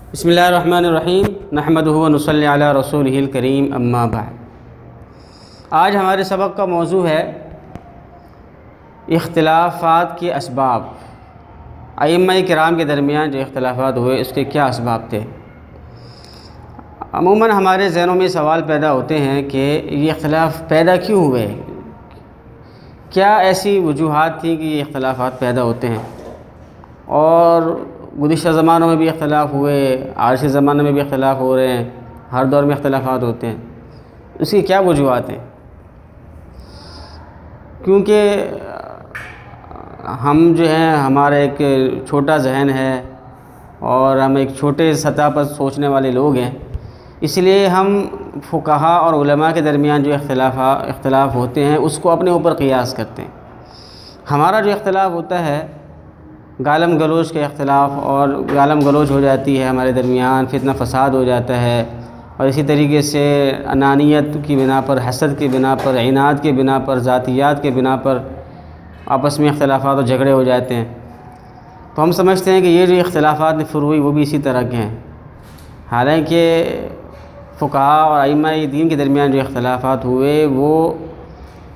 बिस्मिल्लाहिर्रहमानिर्रहीम नहमदुहु व नुसल्ली अला रसूलिहिल करीम अम्मा बाद। आज हमारे सबक का मौजू है इख्तिलाफ़ात के असबाब। अइम्मा किराम के दरमियान जो इख्तिलाफ़ात हुए उसके क्या असबाब थे। अमूमन हमारे ज़हनों में सवाल पैदा होते हैं कि ये इख्तिलाफ़ पैदा क्यों हुए, क्या ऐसी वजूहात थी कि ये इख्तिलाफ़ात पैदा होते हैं। और गुज़िश्ता ज़मानों में भी इख्तिलाफ़ हुए, आज के ज़माने में भी इख्तिलाफ़ हो रहे हैं, हर दौर में इख्तिलाफ़ात होते हैं। उसकी क्या वजूहात हैं? क्योंकि हम जो हैं हमारा एक छोटा जहन है और हम एक छोटे सतह पर सोचने वाले लोग हैं, इसलिए हम फुक़हा और उलमा के दरमियान जो इख्तिलाफ़ होते हैं उसको अपने ऊपर क़ियास करते हैं। हमारा जो इख्तिलाफ़ होता है गालम गलोच के इख्तिलाफ़, और गालम गलोच हो जाती है हमारे दरमियान, फितना फ़साद हो जाता है। और इसी तरीके से अनानियत की बिना पर, हसद की बिना पर, इनाद के बिना पर, ज़ातियात के बिना पर आपस में इख्तिलाफ़ात और झगड़े हो जाते हैं। तो हम समझते हैं कि ये जो इख्तिलाफ़ात फ़ुरूई वो भी इसी तरह के हैं। हालांकि फ़ुक़हा और अइम्मा दीन के दरमियान जो इख्तिलाफ़ात हुए वो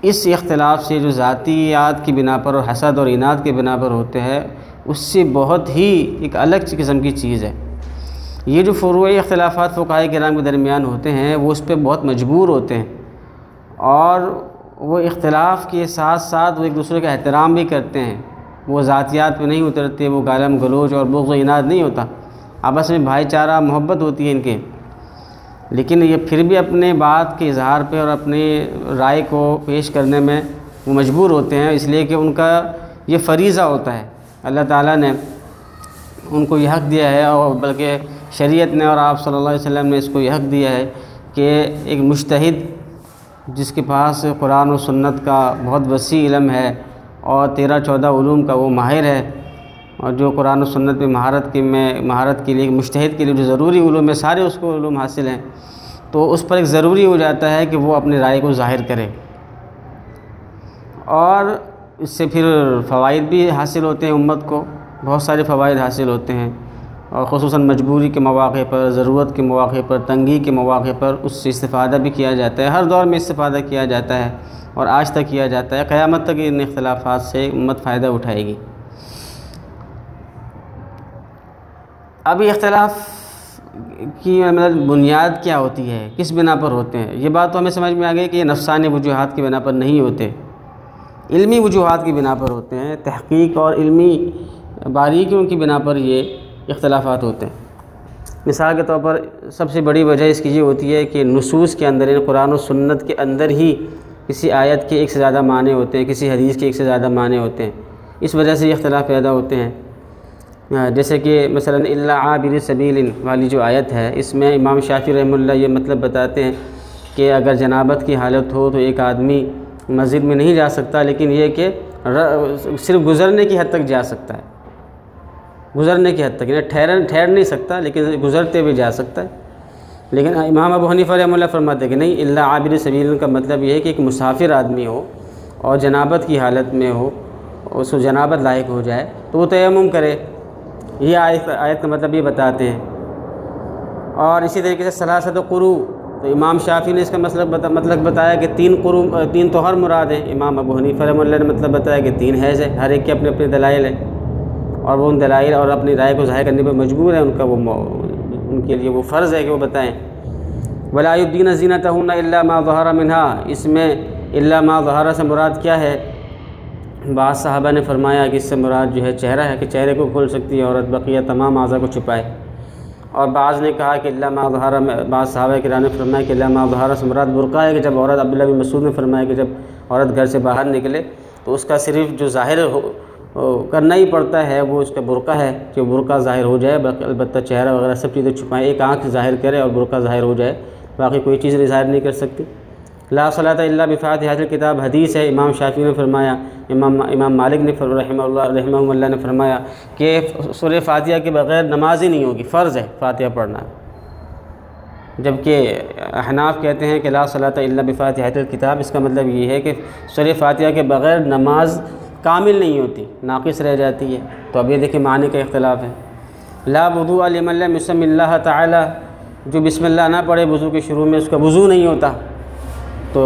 इस इख्तिलाफ़ से जो ज़ातियात की बिना पर और हसद और इनाद के बिना पर होते हैं उससे बहुत ही एक अलग किस्म की चीज़ है। ये जो फ़ुरूई इख्तिलाफ़ात फ़ुक़हा किराम के दरमियान होते हैं वो उस पर बहुत मजबूर होते हैं और वो इख्तिलाफ़ के साथ साथ वो एक दूसरे का एहतराम भी करते हैं। वो ज़ातियात पे नहीं उतरते, वो गालम गलोच और बुग़्ज़ व इनाद नहीं होता, आपस में भाईचारा मोहब्बत होती है इनके। लेकिन ये फिर भी अपने बात के इज़हार पे और अपने राय को पेश करने में वो मजबूर होते हैं, इसलिए कि उनका ये फ़रीज़ा होता है। अल्लाह ताला ने उनको ये हक़ दिया है, और बल्कि शरीयत ने और आप सल्लल्लाहु अलैहि वसल्लम ने इसको ये हक़ दिया है कि एक मुज्तहिद जिसके पास कुरान और सुन्नत का बहुत वसी इल्म है और 13-14 उलूम का वो माहिर है, और जो कुरान और सुन्नत में महारत के लिए मुज्तहिद के लिए जो ज़रूरी उलूम है सारे उसको उलूम हासिल हैं, तो उस पर एक ज़रूरी हो जाता है कि वो अपने राय को ज़ाहिर करे। और इससे फिर फ़वाइद भी हासिल होते हैं, उम्मत को बहुत सारे फ़वाइद हासिल होते हैं, और ख़ुसूसन मजबूरी के मौक़े पर, ज़रूरत के मौक़े पर, तंगी के मौक़े पर उससे इस्तिफ़ादा भी किया जाता है। हर दौर में इस्तिफ़ादा किया जाता है और आज तक किया जाता है। क़यामत तक इन इख्तिलाफ़ात से उम्मत फ़ायदा उठाएगी। अब इख्तिलाफ़ की मतलब बुनियाद क्या होती है, किस बिना पर होते हैं, ये बात तो हमें समझ में आ गई कि ये नफ़सानी वजूहात की बिना पर नहीं होते, इल्मी वजूहात की बिना पर होते हैं। तहक़ीक़ और इल्मी बारीकियों की बिना पर ये इख्तिलाफ़ात होते हैं। मिसाल के तौर पर सबसे बड़ी वजह इसकी ये होती है कि नुसूस के अंदर, कुरान और सुन्नत के अंदर ही किसी आयत के एक से ज़्यादा माने होते हैं, किसी हदीस के एक से ज़्यादा माने होते हैं। इस वजह से ये इख्तिलाफ़ पैदा होते हैं। जैसे कि मसलन इल्ला आबिर सबीलिन वाली जो आयत है, इसमें इमाम शाफ़ी रहमतुल्लाह ये मतलब बताते हैं कि अगर जनाबत की हालत हो तो एक आदमी मस्जिद में नहीं जा सकता, लेकिन ये कि सिर्फ गुज़रने की हद तक जा सकता है, गुज़रने की हद तक, यानी ठहर नहीं सकता लेकिन गुज़रते हुए जा सकता है। लेकिन इमाम अबू हनीफ़ा रहमतुल्लाह फरमाते कि नहीं, इल्ला आबिर सबील का मतलब ये है कि एक मुसाफिर आदमी हो और जनाबत की हालत में हो, उसको जनाबत लायक हो जाए तो वो तयम्मुम करे। ये आयत का मतलब ये बताते हैं। और इसी तरीके से सलासत क़ुरू, तो इमाम शाफ़ी ने इसका मतलब बताया कि 3 तोहर मुराद है। इमाम अबू हनीफ़ा रहमतुल्लाह ने मतलब बताया कि 3 हैज़ है। हर एक के अपने अपने दलाइल हैं और वो उन दलाइल और अपनी राय को ज़ाहिर करने पर मजबूर है। उनके लिए वो फ़र्ज़ है कि वो बताएँ। वला युब्दीना ज़ीनतहुन्ना इल्ला मा ज़हरा मिन्हा, इसमें इल्ला मा ज़हरा से मुराद क्या है? बाज़ सहाबा ने फरमाया कि इससे मुराद जो है चेहरा है, कि चेहरे को खोल सकती है औरत, बक़िया तमाम आज़ा को छुपाए। और बाज़ ने कहा कि इल्ला मा ज़हरा में, बाज़ सहाबा किराम ने फरमाया कि इल्ला मा ज़हरा से मुराद बुरक़ा है, कि जब औरत, अब्दुल्लाह बिन मसूद ने फरमाया कि जब औरत घर से बाहर निकले तो उसका सिर्फ़ जो ज़ाहिर करना ही पड़ता है वो उसका बुरक़ा है, कि बुरक़ा ज़ाहिर हो जाए, अलबत्ता चेहरा वगैरह सब चीज़ें छुपाएँ, एक आँख ज़ाहिर करे और बुरक़ा ज़ाहिर हो जाए, बाकी कोई चीज़ ज़ाहिर नहीं कर सकती। ला सलाता इल्ला बिफ़ातिहातिल किताब हदीस है। इमाम शाफ़ी ने फरमाया, इमाम मालिक ने रहमहुल्लाह ने फरमाया कि सूरह फ़ातिहा के बग़ैर नमाज ही नहीं होगी, फ़र्ज़ है फ़ातिहा पढ़ना। जबकि अहनाफ कहते हैं कि ला सलाता इल्ला बिफ़ातिहातिल किताब, इसका मतलब ये है कि सूरह फ़ातिहा के बग़ैर नमाज कामिल नहीं होती, नाक़िस रह जाती है। तो अब ये देखिए माने का इख्तिलाफ़ है। ला वुज़ू लिमन लम युसम्मिल्लाह ताला, जो बिस्मिल्लाह ना पढ़े वज़ू के शुरू में उसका वज़ू नहीं होता। तो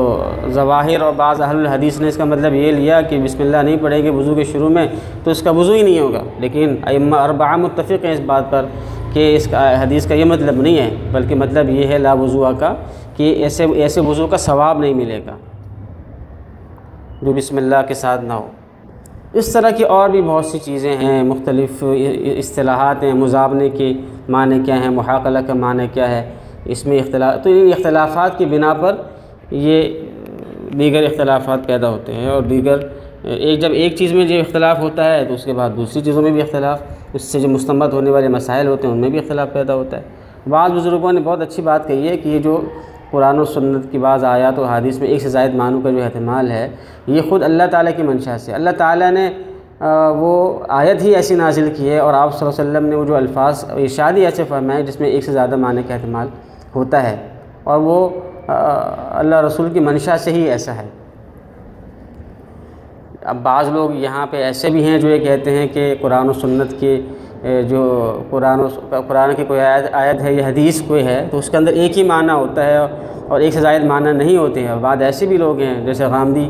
ज़वाहिर और बाज़ अहलुल हदीस ने इसका मतलब ये लिया कि बिस्मिल्लाह नहीं पढ़ेंगे वज़ू के शुरू में तो इसका वज़ू ही नहीं होगा। लेकिन अइम्मा अरबआ मुत्तफ़िक़ हैं इस बात पर कि इसका हदीस का ये मतलब नहीं है, बल्कि मतलब ये है ला वज़ू का कि ऐसे वज़ू का सवाब नहीं मिलेगा जो बिस्मिल्लाह के साथ ना हो। इस तरह की और भी बहुत सी चीज़ें हैं, मुख्तलिफ़ इस्तिलाहात हैं। मुज़ाबने के माने क्या हैं, मुहाक़ला का माने क्या है, इसमें इख्तिलाफ़, तो इन इख्तिलाफ़ात की बिना पर ये दीगर इख्तिलाफ़ात पैदा होते हैं। और दीगर जब एक चीज़ में जो इख्तिलाफ़ होता है तो उसके बाद दूसरी चीज़ों में भी इख्तिलाफ़, उससे जो मुस्तंबत होने वाले मसाइल होते हैं उनमें भी इख्तिलाफ़ पैदा होता है। बाज़ बुज़ुर्गों ने बहुत अच्छी बात कही है कि ये जो कुरान और सुन्नत की बाज़ आयात और हदीस में एक से ज़ायद मानों का जो एहतमाल है, ये ख़ुद अल्लाह ताला की मंशा से, अल्लाह ताला ने वो आयत ही ऐसी नाजिल की है और आप सल्लल्लाहु अलैहि वसल्लम ने वो जो अल्फाज इरशाद ही ऐसे फरमाए जिसमें एक से ज़्यादा माने का एहतमाल होता है, और वो अल्लाह रसूल की मंशा से ही ऐसा है। अब बाज़ लोग यहाँ पे ऐसे भी हैं जो ये कहते हैं कि कुरान और सुन्नत के जो कुरान की कोई आयत है या हदीस कोई है तो उसके अंदर एक ही माना होता है और एक से ज़ायद माना नहीं होते हैं। बाद ऐसे भी लोग हैं जैसे गामदी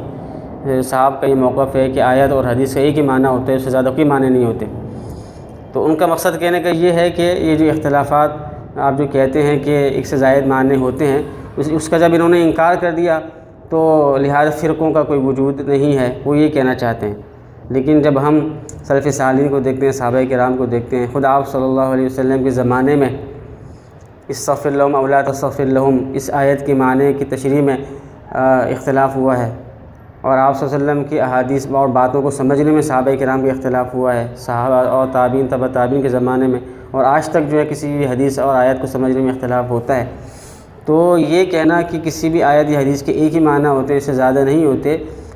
साहब का ये मौक़िफ़ है कि आयत और हदीस का एक ही माना होता है, उससे ज़्यादा कोई माने नहीं होते। तो उनका मकसद कहने का ये है कि ये जो इख्तिलाफ़ात आप जो कहते हैं कि एक से ज़ायद माने होते हैं, उसका जब इन्होंने इनकार कर दिया तो लिहाजा फ़िरक़ों का कोई वजूद नहीं है, वो ये कहना चाहते हैं। लेकिन जब हम सलफ़ सालिन को देखते हैं, सहाबा किराम को देखते हैं, ख़ुद आप सल्लल्लाहु अलैहि वसल्लम के ज़माने में इस्तग़फ़िर लहुम औ ला तस्तग़फ़िर लहुम इस आयत के माने की तशरीह में इख्तिलाफ़ हुआ है, और आप सल्लल्लाहु अलैहि वसल्लम की अहादीस और बातों को समझने में सहाबा किराम का इख्तिलाफ़ हुआ है, सहाबा और ताबीन तबा ताबीन के ज़माने में, और आज तक जो है किसी भी हदीस और आयत को समझने में इख्तिलाफ़ होता है। तो ये कहना कि किसी भी आयत या हदीस के एक ही माना होते हैं, इससे ज़्यादा नहीं होते,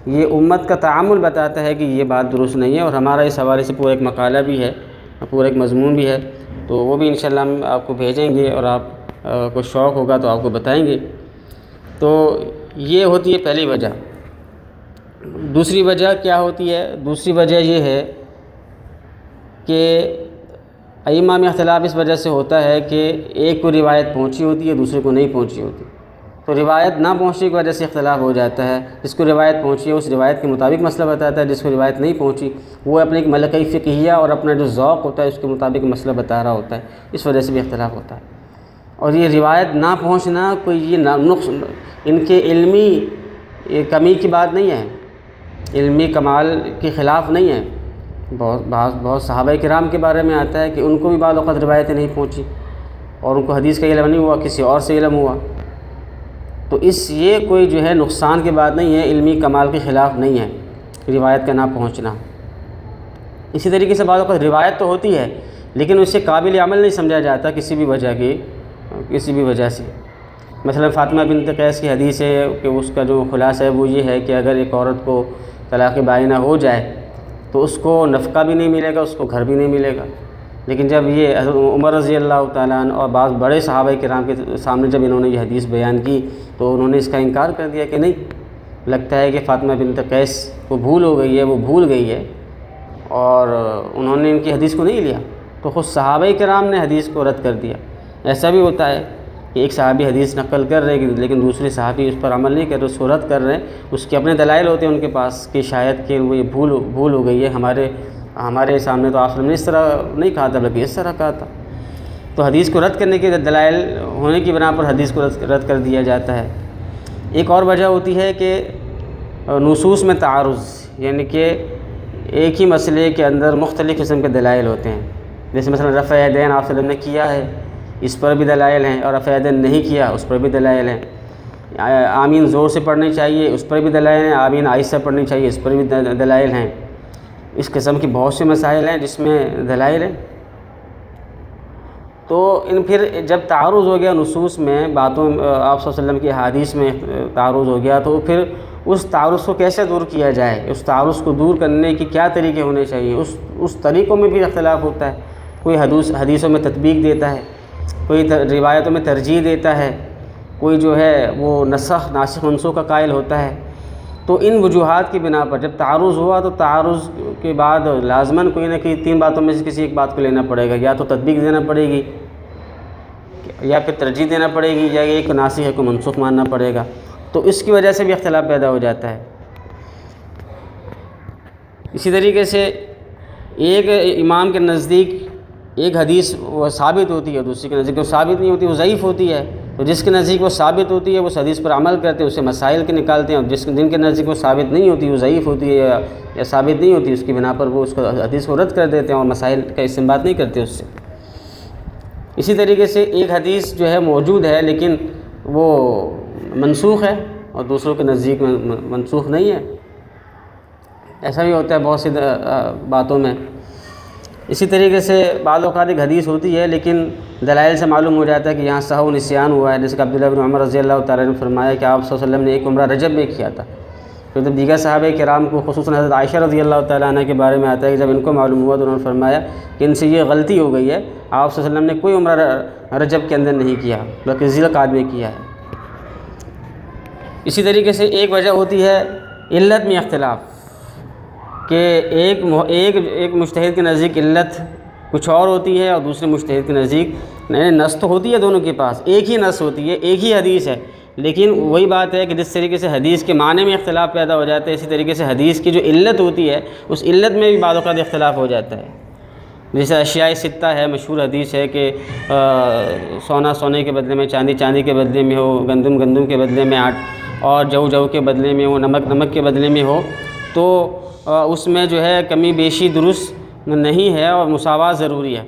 ये उम्मत का तामुल बताता है कि ये बात दुरुस्त नहीं है। और हमारा इस हवाले से पूरा एक मकाला भी है, पूरा एक मज़मून भी है, तो वो भी इंशाअल्लाह हम आपको भेजेंगे और आप को शौक़ होगा तो आपको बताएंगे। तो ये होती है पहली वजह। दूसरी वजह क्या होती है? दूसरी वजह ये है कि अइम्मा में इख्तिलाफ़ इस वजह से होता है कि एक को रिवायत पहुंची होती है, दूसरे को नहीं पहुंची होती। तो रिवायत ना पहुंचने की वजह से इख्तिलाफ़ हो जाता है। जिसको रिवायत पहुंची है उस रिवायत के मुताबिक मसला बताता है, जिसको रिवायत नहीं पहुंची वो अपने एक मलकी फ़िक़हिया और अपना जो ज़ौक़ होता है उसके मुताबिक मसला बता रहा होता है, इस वजह से भी इख्तिलाफ़ होता है। और ये रिवायत ना पहुँचना कोई ये नुक्स इनके इल्मी कमी की बात नहीं है, इल्मी कमाल के ख़िलाफ़ नहीं है। बहुत सहाबा किराम के बारे में आता है कि उनको भी बाद वक़्त रिवायतें नहीं पहुँची और उनको हदीस का इल्म नहीं हुआ, किसी और से इल्म हुआ। तो ये कोई जो है नुकसान की बात नहीं है, इल्मी कमाल के ख़िलाफ़ नहीं है रिवायत का ना पहुँचना। इसी तरीके से बाद वक़्त रिवायत तो होती है लेकिन उससे काबिल अमल नहीं समझा जाता किसी भी वजह से। मसलन फ़ातिमा बिन्त कैस की हदीस है कि उसका जो खुलासा है वो ये है कि अगर एक औरत को तलाक़ बाइना हो जाए तो उसको नफ़क़ा भी नहीं मिलेगा, उसको घर भी नहीं मिलेगा। लेकिन जब ये हज़रत उमर रज़ी अल्लाह तआला अन्हु और बाज़ बड़े सहाबा किराम के सामने जब इन्होंने ये हदीस बयान की तो उन्होंने इसका इनकार कर दिया कि नहीं, लगता है कि फ़ातिमा बिन्त कैस को भूल हो गई है, वो भूल गई है, और उन्होंने इनकी हदीस को नहीं लिया। तो ख़ुद सहाबा किराम ने हदीस को रद्द कर दिया। ऐसा भी होता है कि एक सहाबी हदीस नक़ल कर रहे हैं लेकिन दूसरे सहाबी उस पर अमल नहीं कर रहे, उसको रद्द कर रहे हैं। उसके अपने दलाइल होते हैं उनके पास कि शायद कि वो ये भूल हो गई है, हमारे सामने तो आपने इस तरह नहीं कहा था बल्कि इस तरह कहा था। तो हदीस को रद्द करने के दलाइल होने की बिना पर हदीस को रद्द कर दिया जाता है। एक और वजह होती है कि नुसूस में तारुज़, यानी कि एक ही मसले के अंदर मुख्तलिफ़ किस्म के दलाइल होते हैं। जैसे मसलन रफ़अ यदैन आप सल्लल्लाहु अलैहि वसल्लम ने किया है, इस पर भी दलाइल हैं, और रफ़अ यदैन नहीं किया उस पर भी दलाइल हैं। आमीन ज़ोर से पढ़नी चाहिए उस पर भी दलाइल हैं, आमीन आहिस्ता पढ़नी चाहिए इस पर भी दलाइल हैं। इस किस्म की बहुत से मसाइल हैं जिसमें दलाइल हैं। तो फिर जब तारुज़ हो गया नुसूस में, बातों आप सल्लल्लाहु अलैहि वसल्लम की हदीस में तारुज़ हो गया, तो फिर उस तारुज़ को कैसे दूर किया जाए, उस तारुज़ को दूर करने की क्या तरीके होने चाहिए, उस तरीक़ों में भी इख्तिलाफ़ होता है। कोई हदीसों में तत्बीक देता है, कोई रिवायतों में तरजीह देता है, कोई जो है वो नासिख़ मनसूख़ का कायल होता है। तो इन वजूहात की बिना पर जब तारुज़ हुआ तो तारुज़ के बाद लाज़मन कोई ना कोई 3 बातों में से किसी एक बात को लेना पड़ेगा, या तो तत्बीक देना पड़ेगी, या फिर तरजीह देना पड़ेगी, या एक नासिख है को मनसूख मानना पड़ेगा। तो इसकी वजह से भी इख्तिलाफ पैदा हो जाता है। इसी तरीके से एक इमाम के नज़दीक एक हदीस वो साबित होती है, दूसरे के नज़दीक वो साबित नहीं होती, वो ज़ईफ़ होती है। तो जिसके नज़दीक वो साबित होती है वो उस हदीस पर अमल करते हैं, उससे मसाइल के निकालते हैं, और जिनके नज़दीक वो साबित नहीं होती, वो ज़ईफ़ होती है या साबित नहीं होती, उसकी बिना पर वो उसको हदीस को रद्द कर देते हैं और मसाइल का इस्तेमाल नहीं करते उससे। इसी तरीके से एक हदीस जो है मौजूद है लेकिन वो मनसूख है और दूसरों के नज़दीक मनसूख नहीं है, ऐसा भी होता है बहुत सी बातों में। इसी तरीके से बाद औक़ात एक हदीस होती है लेकिन दलाइल से मालूम हो जाता है कि यहाँ सहव निस्यान हुआ है, जैसे कि अब्दुल्लाह बिन उमर रज़ी अल्लाह तआला ने फरमाया कि आप सल्लल्लाहु अलैहि वसल्लम ने एक उम्रा रजब में किया था। फिर तो दीगर सहाबा किराम को खुसूसन हज़रत आयशा रज़ी अल्लाह तआला अन्हा के बारे में आता है कि जब इनको मालूम हुआ तो उन्होंने फरमाया कि इनसे ये गलती हो गई है, आप सल्लल्लाहु अलैहि वसल्लम ने कोई उम्रा रजब के अंदर नहीं किया बल्कि ज़िलक़ाद में किया है। इसी तरीके से एक वजह होती है इल्लत में इख्तिलाफ कि एक मुज्तहिद के नज़दीक इल्लत कुछ और होती है और दूसरे मुज्तहिद के नज़दीक नहीं, नस तो होती है, दोनों के पास एक ही नस होती है, एक ही हदीस है, लेकिन वही बात है कि जिस तरीके से हदीस के माने में इख्तिलाफ पैदा हो जाता है, इसी तरीके से हदीस की जो इल्लत होती है उस इल्लत में भी बाद औक़ात इख्तिलाफ हो जाता है। जैसे अशियाए सित्ता है, मशहूर हदीस है कि सोना सोने के बदले में, चांदी चांदी के बदले में हो, गंदम गंदम के बदले में, आट और जऊ जऊ के बदले में हो, नमक नमक के बदले में हो, तो उसमें जो है कमी बेशी दुरुस्त नहीं है और मुसावात ज़रूरी है।